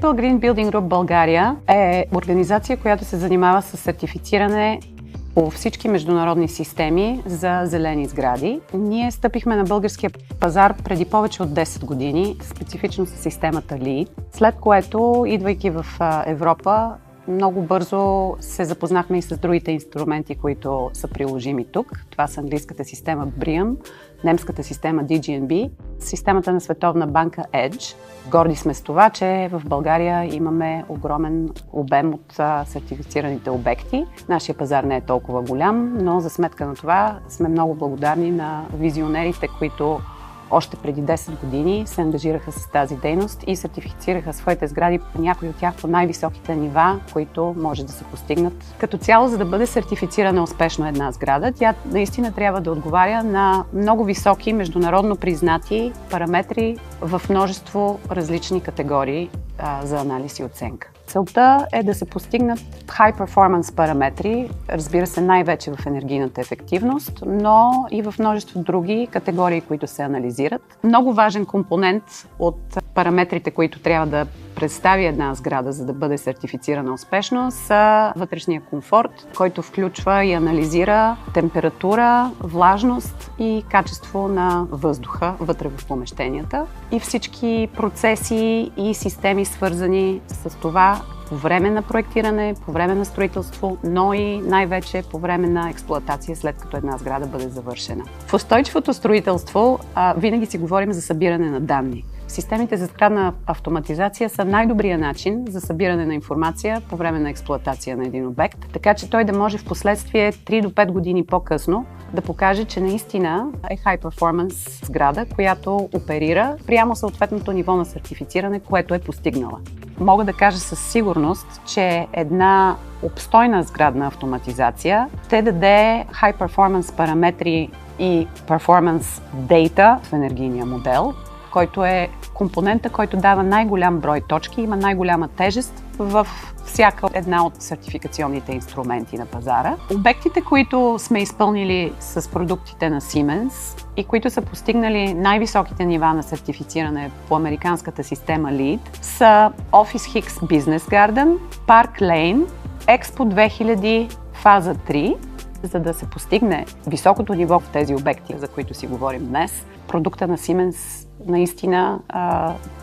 Triple Green Building Group България е организация, която се занимава с сертифициране по всички международни системи за зелени сгради. Ние стъпихме на българския пазар преди повече от 10 години, специфично с системата LEED, след което, идвайки в Европа, много бързо се запознахме и с другите инструменти, които са приложими тук. Това са английската система BREEAM, немската система DGNB, системата на Световна банка EDGE. Горди сме с това, че в България имаме огромен обем от сертифицираните обекти. Нашия пазар не е толкова голям, но за сметка на това сме много благодарни на визионерите, които още преди 10 години се ангажираха с тази дейност и сертифицираха своите сгради, някои от тях по най-високите нива, които може да се постигнат. Като цяло, за да бъде сертифицирана успешно една сграда, тя наистина трябва да отговаря на много високи международно признати параметри в множество различни категории за анализ и оценка. Целта е да се постигнат high performance параметри, разбира се, най-вече в енергийната ефективност, но и в множество други категории, които се анализират. Много важен компонент от параметрите, които трябва да представи една сграда, за да бъде сертифицирана успешно, са вътрешния комфорт, който включва и анализира температура, влажност и качество на въздуха вътре в помещенията и всички процеси и системи, свързани с това по време на проектиране, по време на строителство, но и най-вече по време на експлоатация, след като една сграда бъде завършена. В устойчивото строителство винаги си говорим за събиране на данни. Системите за сградна автоматизация са най-добрият начин за събиране на информация по време на експлоатация на един обект, така че той да може в последствие 3 до 5 години по-късно да покаже, че наистина е high performance сграда, която оперира прямо съответното ниво на сертифициране, което е постигнала. Мога да кажа със сигурност, че една обстойна сградна автоматизация ще даде high performance параметри и performance data в енергийния модел, който е компонента, който дава най-голям брой точки, има най-голяма тежест в всяка една от сертификационните инструменти на пазара. Обектите, които сме изпълнили с продуктите на Siemens и които са постигнали най-високите нива на сертифициране по американската система LEED, са Office Hicks Business Garden, Park Lane, Expo 2000 фаза 3. За да се постигне високото ниво в тези обекти, за които си говорим днес, продукта на Siemens наистина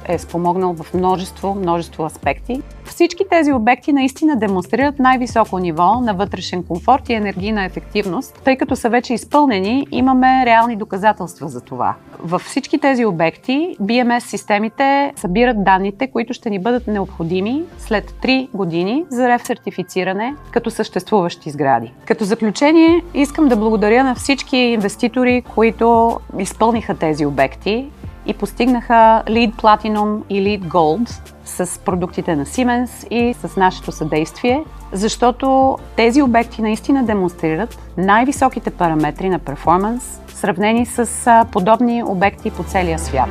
е спомогнал в множество аспекти. Всички тези обекти наистина демонстрират най-високо ниво на вътрешен комфорт и енергийна ефективност. Тъй като са вече изпълнени, имаме реални доказателства за това. Във всички тези обекти BMS системите събират данните, които ще ни бъдат необходими след 3 години за ресертифициране като съществуващи сгради. Като заключение, искам да благодаря на всички инвеститори, които изпълниха тези обекти и постигнаха LEED Platinum и LEED Gold с продуктите на Siemens и с нашето съдействие, защото тези обекти наистина демонстрират най-високите параметри на перформанс, сравнени с подобни обекти по целия свят.